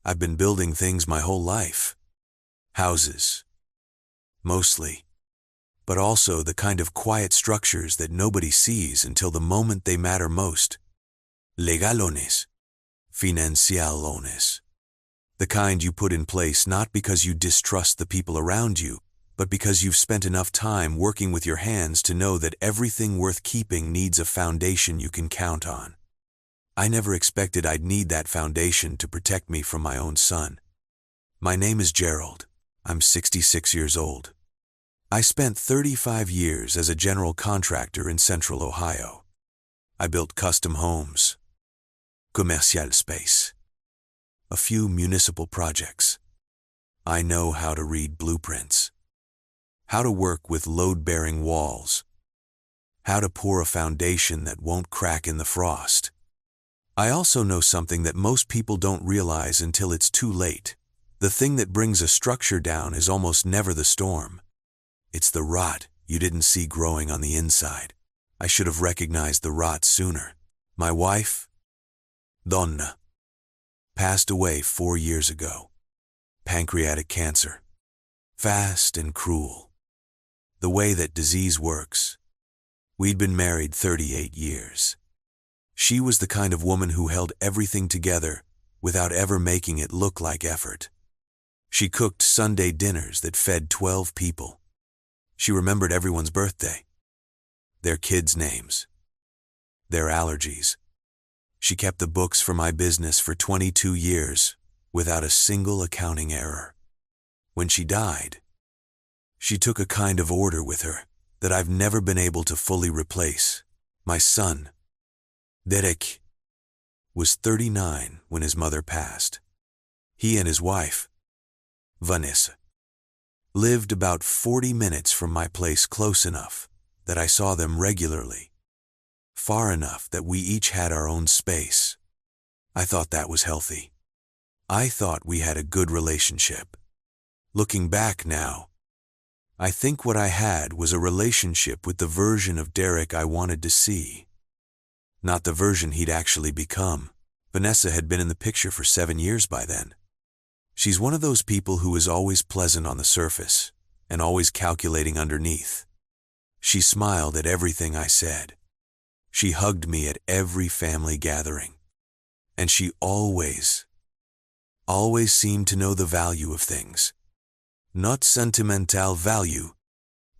I've been building things my whole life. Houses. Mostly. But also the kind of quiet structures that nobody sees until the moment they matter most. Legalones. Financialones. The kind you put in place not because you distrust the people around you, but because you've spent enough time working with your hands to know that everything worth keeping needs a foundation you can count on. I never expected I'd need that foundation to protect me from my own son. My name is Gerald. I'm 66 years old. I spent 35 years as a general contractor in Central Ohio. I built custom homes, commercial space, a few municipal projects. I know how to read blueprints, how to work with load-bearing walls, how to pour a foundation that won't crack in the frost. I also know something that most people don't realize until it's too late. The thing that brings a structure down is almost never the storm. It's the rot you didn't see growing on the inside. I should have recognized the rot sooner. My wife, Donna, passed away 4 years ago. Pancreatic cancer. Fast and cruel. The way that disease works. We'd been married 38 years. She was the kind of woman who held everything together without ever making it look like effort. She cooked Sunday dinners that fed 12 people. She remembered everyone's birthday, their kids' names, their allergies. She kept the books for my business for 22 years without a single accounting error. When she died, she took a kind of order with her that I've never been able to fully replace. My son, Derek, was 39 when his mother passed. He and his wife, Vanessa, lived about 40 minutes from my place, close enough that I saw them regularly, far enough that we each had our own space. I thought that was healthy. I thought we had a good relationship. Looking back now, I think what I had was a relationship with the version of Derek I wanted to see, not the version he'd actually become. Vanessa had been in the picture for 7 years by then. She's one of those people who is always pleasant on the surface and always calculating underneath. She smiled at everything I said. She hugged me at every family gathering. And she always seemed to know the value of things. Not sentimental value,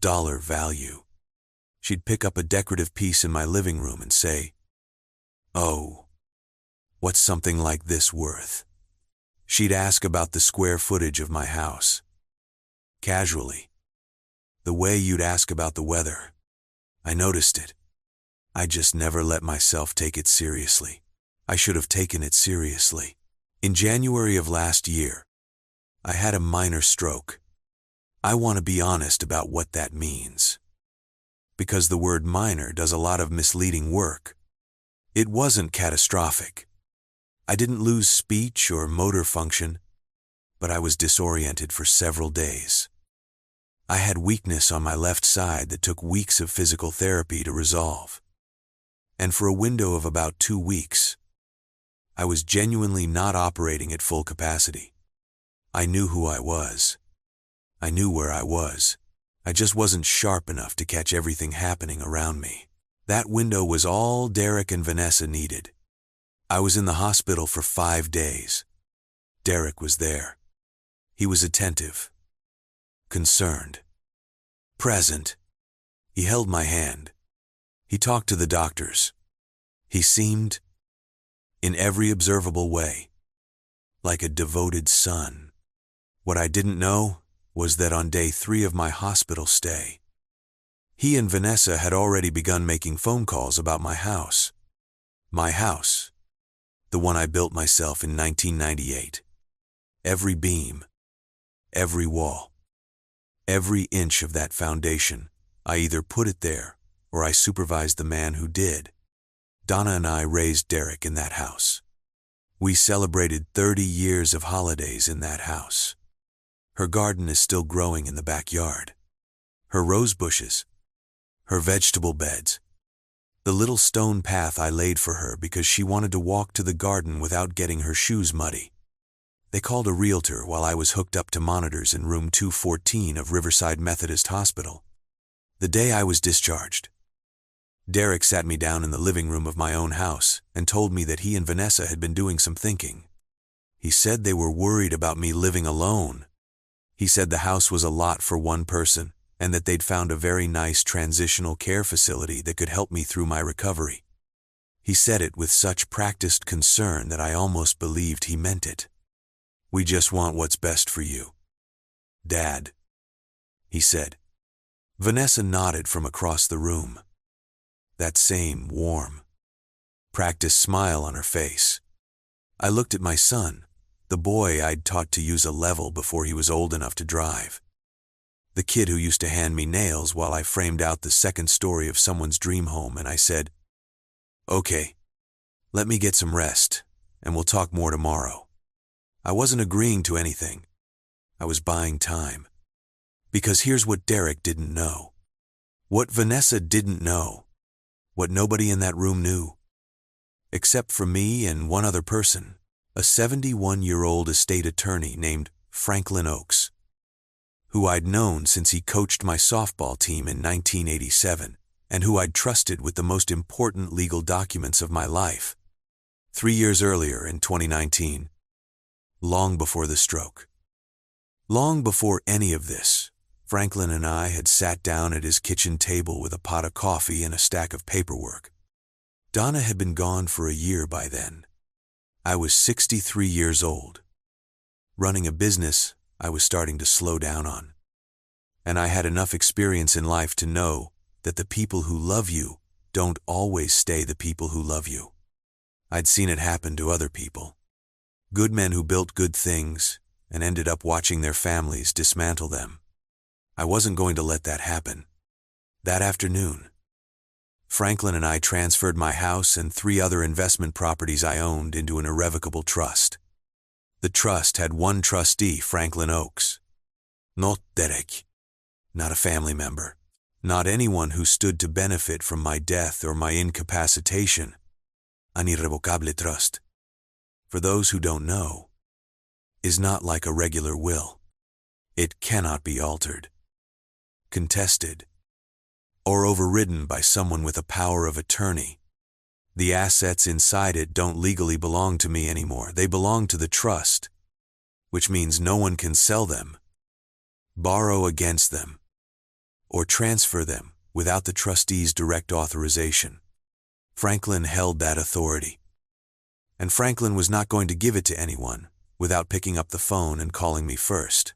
dollar value. She'd pick up a decorative piece in my living room and say, "Oh, what's something like this worth?" She'd ask about the square footage of my house. Casually. The way you'd ask about the weather. I noticed it. I just never let myself take it seriously. I should have taken it seriously. In January of last year, I had a minor stroke. I want to be honest about what that means. Because the word minor does a lot of misleading work. It wasn't catastrophic. I didn't lose speech or motor function, but I was disoriented for several days. I had weakness on my left side that took weeks of physical therapy to resolve. And for a window of about 2 weeks, I was genuinely not operating at full capacity. I knew who I was. I knew where I was. I just wasn't sharp enough to catch everything happening around me. That window was all Derek and Vanessa needed. I was in the hospital for 5 days. Derek was there. He was attentive, concerned, present. He held my hand. He talked to the doctors. He seemed, in every observable way, like a devoted son. What I didn't know was that on day 3 of my hospital stay, he and Vanessa had already begun making phone calls about my house. My house. The one I built myself in 1998. Every beam, every wall, every inch of that foundation, I either put it there or I supervised the man who did. Donna and I raised Derek in that house. We celebrated 30 years of holidays in that house. Her garden is still growing in the backyard. Her rose bushes, her vegetable beds, the little stone path I laid for her because she wanted to walk to the garden without getting her shoes muddy. They called a realtor while I was hooked up to monitors in room 214 of Riverside Methodist Hospital. The day I was discharged, Derek sat me down in the living room of my own house and told me that he and Vanessa had been doing some thinking. He said they were worried about me living alone. He said the house was a lot for one person and that they'd found a very nice transitional care facility that could help me through my recovery. He said it with such practiced concern that I almost believed he meant it. "We just want what's best for you, Dad," he said. Vanessa nodded from across the room. That same warm, practiced smile on her face. I looked at my son, the boy I'd taught to use a level before he was old enough to drive. The kid who used to hand me nails while I framed out the second story of someone's dream home, and I said, "Okay, let me get some rest, and we'll talk more tomorrow." I wasn't agreeing to anything. I was buying time. Because here's what Derek didn't know. What Vanessa didn't know. What nobody in that room knew. Except for me and one other person, a 71-year-old estate attorney named Franklin Oakes, who I'd known since he coached my softball team in 1987, and who I'd trusted with the most important legal documents of my life. 3 years earlier, in 2019, long before the stroke. Long before any of this, Franklin and I had sat down at his kitchen table with a pot of coffee and a stack of paperwork. Donna had been gone for a year by then. I was 63 years old. Running a business I was starting to slow down on. And I had enough experience in life to know that the people who love you don't always stay the people who love you. I'd seen it happen to other people. Good men who built good things and ended up watching their families dismantle them. I wasn't going to let that happen. That afternoon, Franklin and I transferred my house and 3 other investment properties I owned into an irrevocable trust. The trust had one trustee, Franklin Oakes. Not Derek. Not a family member. Not anyone who stood to benefit from my death or my incapacitation. An irrevocable trust, for those who don't know, is not like a regular will. It cannot be altered, contested, or overridden by someone with a power of attorney. The assets inside it don't legally belong to me anymore. They belong to the trust, which means no one can sell them, borrow against them, or transfer them without the trustee's direct authorization. Franklin held that authority. And Franklin was not going to give it to anyone without picking up the phone and calling me first.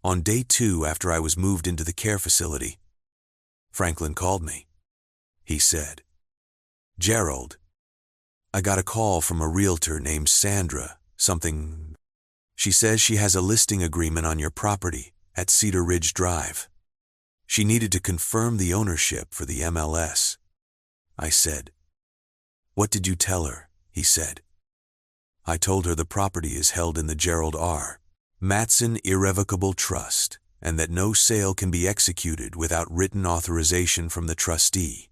On day 2 after I was moved into the care facility, Franklin called me. He said, "Gerald, I got a call from a realtor named Sandra, something. She says she has a listing agreement on your property at Cedar Ridge Drive. She needed to confirm the ownership for the MLS." I said, "What did you tell her?" He said. I told her the property is held in the Gerald R. Matson Irrevocable Trust, and that no sale can be executed without written authorization from the trustee.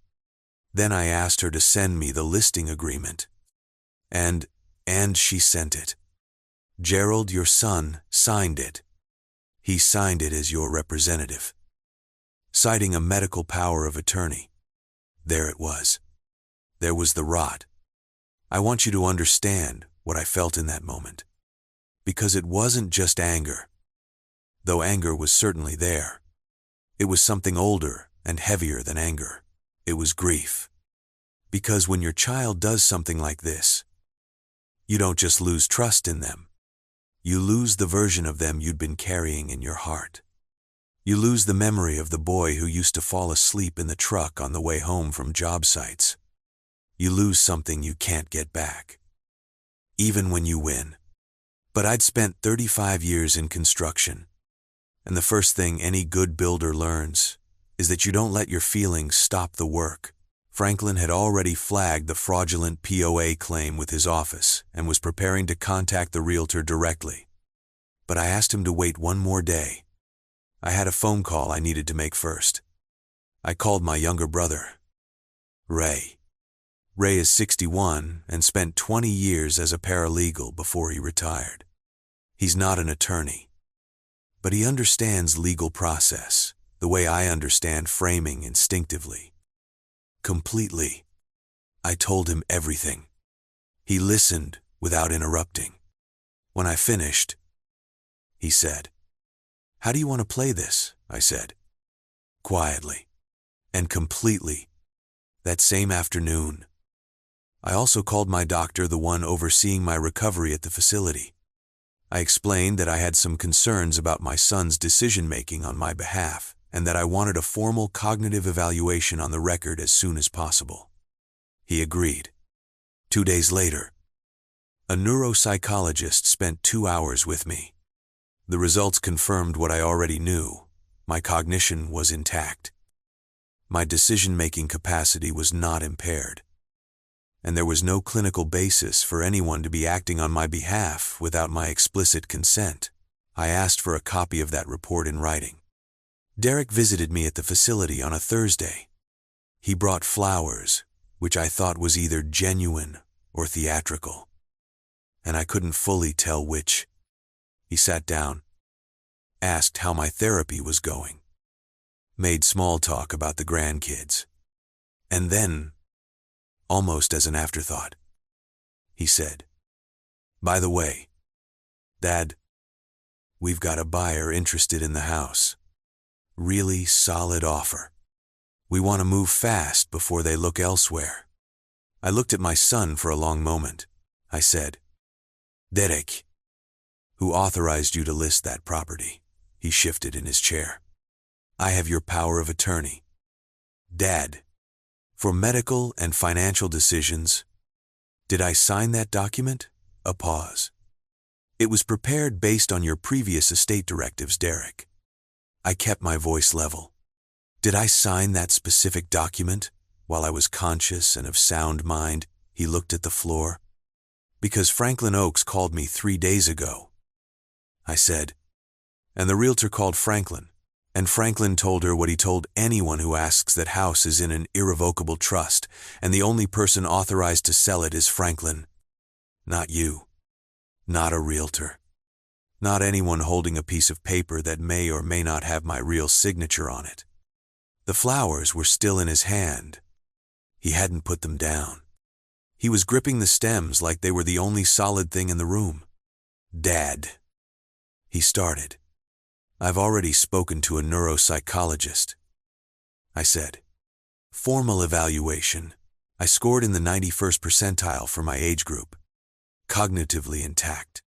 Then I asked her to send me the listing agreement. And she sent it. Gerald, your son, signed it. He signed it as your representative, citing a medical power of attorney. There it was. There was the rot. I want you to understand what I felt in that moment. Because it wasn't just anger. Though anger was certainly there. It was something older and heavier than anger. It was grief. Because when your child does something like this, you don't just lose trust in them. You lose the version of them you'd been carrying in your heart. You lose the memory of the boy who used to fall asleep in the truck on the way home from job sites. You lose something you can't get back, even when you win. But I'd spent 35 years in construction, and the first thing any good builder learns is that you don't let your feelings stop the work. Franklin had already flagged the fraudulent POA claim with his office and was preparing to contact the realtor directly. But I asked him to wait one more day. I had a phone call I needed to make first. I called my younger brother, Ray. Ray is 61 and spent 20 years as a paralegal before he retired. He's not an attorney, but he understands legal process, the way I understand framing instinctively. Completely. I told him everything. He listened without interrupting. When I finished, he said, "How do you want to play this?" I said. Quietly. And completely. That same afternoon, I also called my doctor, the one overseeing my recovery at the facility. I explained that I had some concerns about my son's decision-making on my behalf, and that I wanted a formal cognitive evaluation on the record as soon as possible. He agreed. 2 days later, a neuropsychologist spent 2 hours with me. The results confirmed what I already knew. My cognition was intact. My decision-making capacity was not impaired. And there was no clinical basis for anyone to be acting on my behalf without my explicit consent. I asked for a copy of that report in writing. Derek visited me at the facility on a Thursday. He brought flowers, which I thought was either genuine or theatrical, and I couldn't fully tell which. He sat down, asked how my therapy was going, made small talk about the grandkids, and then, almost as an afterthought, he said, "By the way, Dad, we've got a buyer interested in the house. Really solid offer. We want to move fast before they look elsewhere." I looked at my son for a long moment. I said, "Derek, who authorized you to list that property?" He shifted in his chair. "I have your power of attorney." "Dad, for medical and financial decisions, did I sign that document?" A pause. "It was prepared based on your previous estate directives, Derek." I kept my voice level. "Did I sign that specific document while I was conscious and of sound mind?" He looked at the floor. "Because Franklin Oakes called me 3 days ago." I said, "And the realtor called Franklin, and Franklin told her what he told anyone who asks. That house is in an irrevocable trust, and the only person authorized to sell it is Franklin. Not you. Not a realtor. Not anyone holding a piece of paper that may or may not have my real signature on it." The flowers were still in his hand. He hadn't put them down. He was gripping the stems like they were the only solid thing in the room. "Dad," he started, "I've already spoken to a neuropsychologist." I said, "Formal evaluation. I scored in the 91st percentile for my age group. Cognitively intact.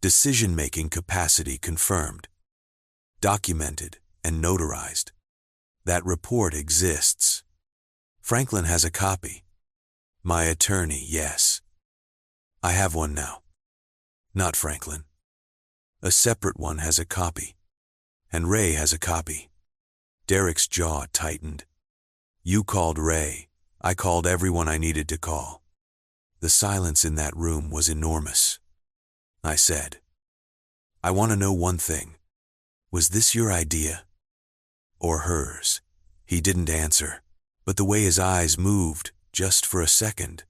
Decision-making capacity confirmed. Documented and notarized. That report exists. Franklin has a copy. My attorney, yes. I have one now. Not Franklin. A separate one has a copy. And Ray has a copy." Derek's jaw tightened. "You called Ray. I called everyone I needed to call." The silence in that room was enormous. I said, "I want to know one thing. Was this your idea? Or hers?" He didn't answer, but the way his eyes moved, just for a second,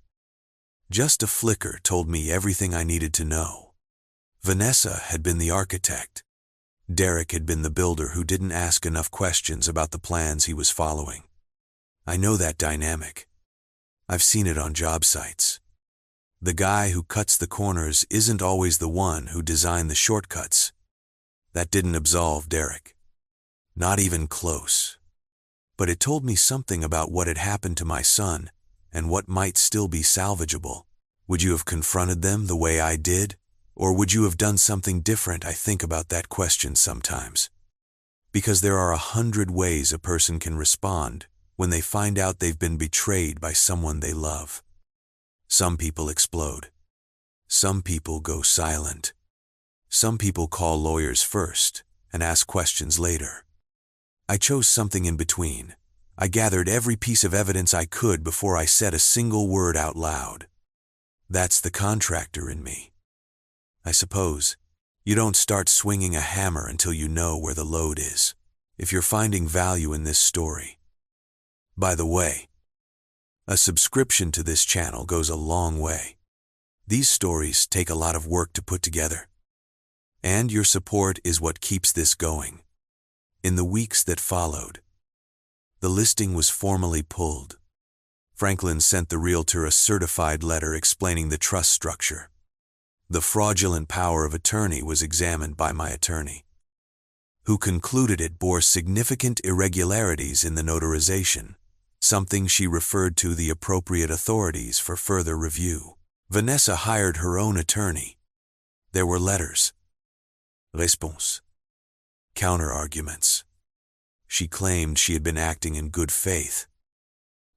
just a flicker, told me everything I needed to know. Vanessa had been the architect. Derek had been the builder who didn't ask enough questions about the plans he was following. I know that dynamic. I've seen it on job sites. The guy who cuts the corners isn't always the one who designed the shortcuts. That didn't absolve Derek. Not even close. But it told me something about what had happened to my son and what might still be salvageable. Would you have confronted them the way I did? Or would you have done something different? I think about that question sometimes. Because there are 100 ways a person can respond when they find out they've been betrayed by someone they love. Some people explode. Some people go silent. Some people call lawyers first and ask questions later. I chose something in between. I gathered every piece of evidence I could before I said a single word out loud. That's the contractor in me. I suppose you don't start swinging a hammer until you know where the load is, if you're finding value in this story. By the way, a subscription to this channel goes a long way. These stories take a lot of work to put together. And your support is what keeps this going. In the weeks that followed, the listing was formally pulled. Franklin sent the realtor a certified letter explaining the trust structure. The fraudulent power of attorney was examined by my attorney, who concluded it bore significant irregularities in the notarization, something she referred to the appropriate authorities for further review. Vanessa hired her own attorney. There were letters, réponses, counter-arguments. She claimed she had been acting in good faith,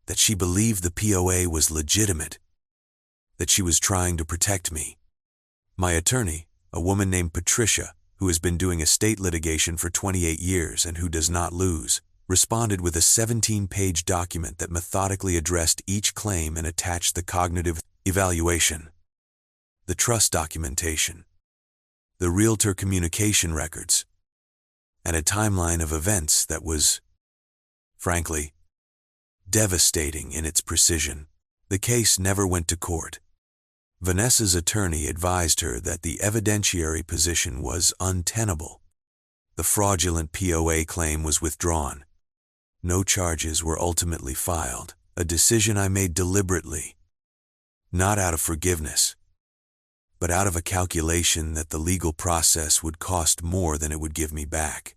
that she believed the POA was legitimate, that she was trying to protect me. My attorney, a woman named Patricia, who has been doing estate litigation for 28 years and who does not lose, responded with a 17-page document that methodically addressed each claim and attached the cognitive evaluation, the trust documentation, the realtor communication records, and a timeline of events that was, frankly, devastating in its precision. The case never went to court. Vanessa's attorney advised her that the evidentiary position was untenable. The fraudulent POA claim was withdrawn. No charges were ultimately filed, a decision I made deliberately, not out of forgiveness, but out of a calculation that the legal process would cost more than it would give me back,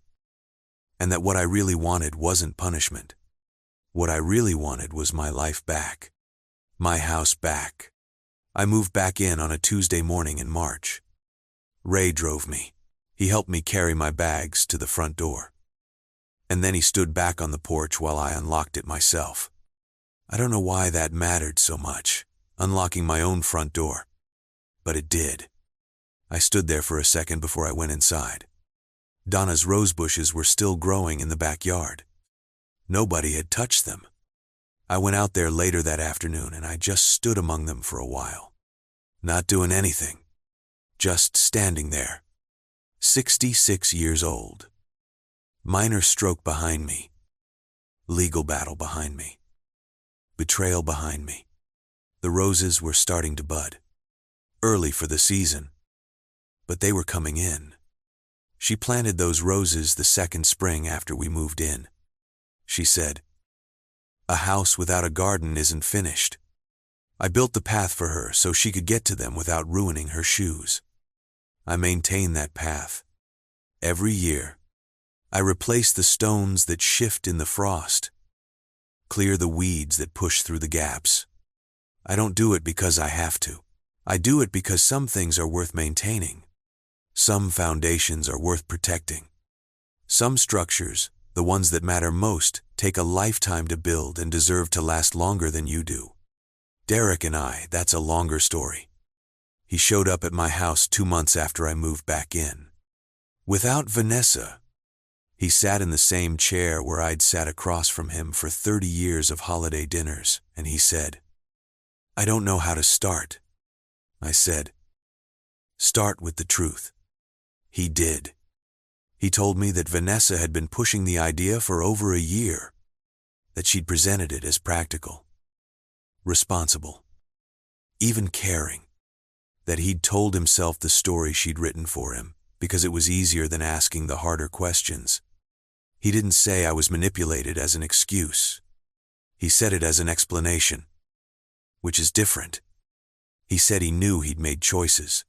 and that what I really wanted wasn't punishment. What I really wanted was my life back, my house back. I moved back in on a Tuesday morning in March. Ray drove me. He helped me carry my bags to the front door. And then he stood back on the porch while I unlocked it myself. I don't know why that mattered so much, unlocking my own front door. But it did. I stood there for a second before I went inside. Donna's rose bushes were still growing in the backyard. Nobody had touched them. I went out there later that afternoon and I just stood among them for a while. Not doing anything. Just standing there. 66 years old. Minor stroke behind me. Legal battle behind me. Betrayal behind me. The roses were starting to bud. Early for the season. But they were coming in. She planted those roses the second spring after we moved in. She said, "A house without a garden isn't finished." I built the path for her so she could get to them without ruining her shoes. I maintain that path. Every year, I replace the stones that shift in the frost, clear the weeds that push through the gaps. I don't do it because I have to. I do it because some things are worth maintaining. Some foundations are worth protecting. Some structures, the ones that matter most, take a lifetime to build and deserve to last longer than you do. Derek and I, that's a longer story. He showed up at my house 2 months after I moved back in. Without Vanessa, he sat in the same chair where I'd sat across from him for 30 years of holiday dinners, and he said, "I don't know how to start." I said, "Start with the truth." He did. He told me that Vanessa had been pushing the idea for over a year, that she'd presented it as practical, responsible, even caring, that he'd told himself the story she'd written for him because it was easier than asking the harder questions. He didn't say I was manipulated as an excuse. He said it as an explanation, which is different. He said he knew he'd made choices,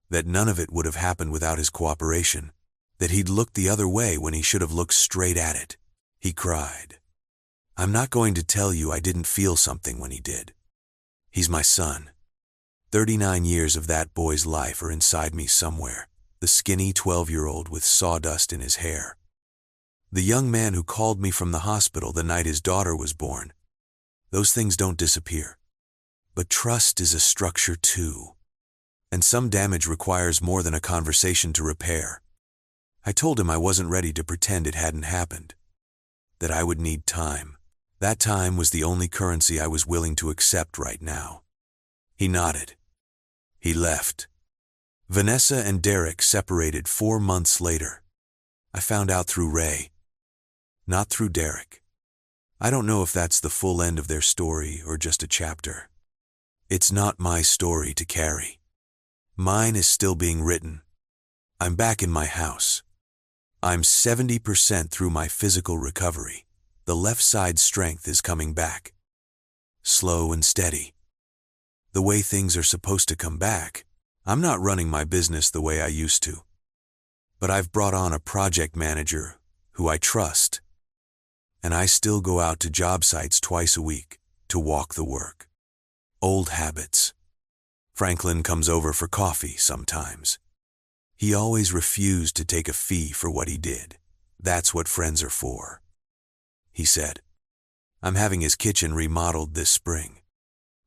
that none of it would have happened without his cooperation, that he'd looked the other way when he should have looked straight at it. He cried. I'm not going to tell you I didn't feel something when he did. He's my son. 39 years of that boy's life are inside me somewhere, the skinny 12-year-old with sawdust in his hair. The young man who called me from the hospital the night his daughter was born. Those things don't disappear. But trust is a structure too. And some damage requires more than a conversation to repair. I told him I wasn't ready to pretend it hadn't happened, that I would need time. That time was the only currency I was willing to accept right now. He nodded. He left. Vanessa and Derek separated 4 months later. I found out through Ray, not through Derek. I don't know if that's the full end of their story or just a chapter. It's not my story to carry. Mine is still being written. I'm back in my house. I'm 70% through my physical recovery. The left side strength is coming back. Slow and steady. The way things are supposed to come back. I'm not running my business the way I used to. But I've brought on a project manager who I trust. And I still go out to job sites twice a week to walk the work. Old habits. Franklin comes over for coffee sometimes. He always refused to take a fee for what he did. That's what friends are for. He said, I'm having his kitchen remodeled this spring.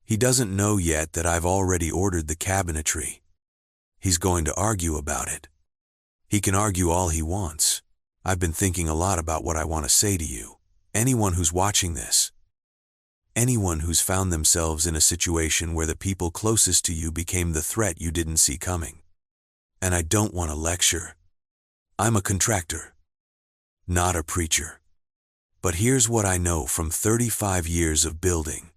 He doesn't know yet that I've already ordered the cabinetry. He's going to argue about it. He can argue all he wants. I've been thinking a lot about what I want to say to you. Anyone who's watching this. Anyone who's found themselves in a situation where the people closest to you became the threat you didn't see coming. And I don't want to lecture. I'm a contractor, not a preacher. But here's what I know from 35 years of building.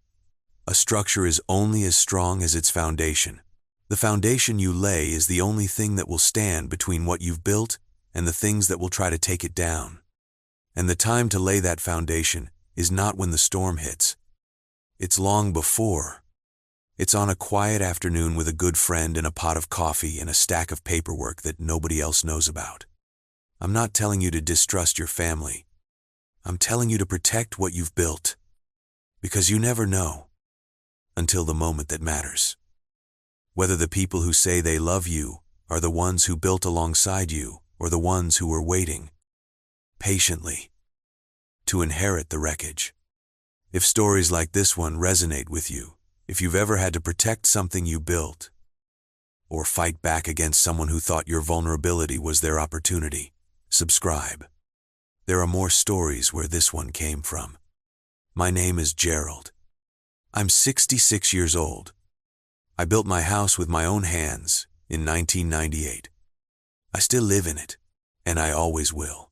A structure is only as strong as its foundation. The foundation you lay is the only thing that will stand between what you've built and the things that will try to take it down. And the time to lay that foundation is not when the storm hits. It's long before. It's on a quiet afternoon with a good friend and a pot of coffee and a stack of paperwork that nobody else knows about. I'm not telling you to distrust your family. I'm telling you to protect what you've built. Because you never know until the moment that matters. Whether the people who say they love you are the ones who built alongside you or the ones who were waiting patiently to inherit the wreckage. If stories like this one resonate with you, if you've ever had to protect something you built, or fight back against someone who thought your vulnerability was their opportunity, subscribe. There are more stories where this one came from. My name is Gerald. I'm 66 years old. I built my house with my own hands in 1998. I still live in it, and I always will.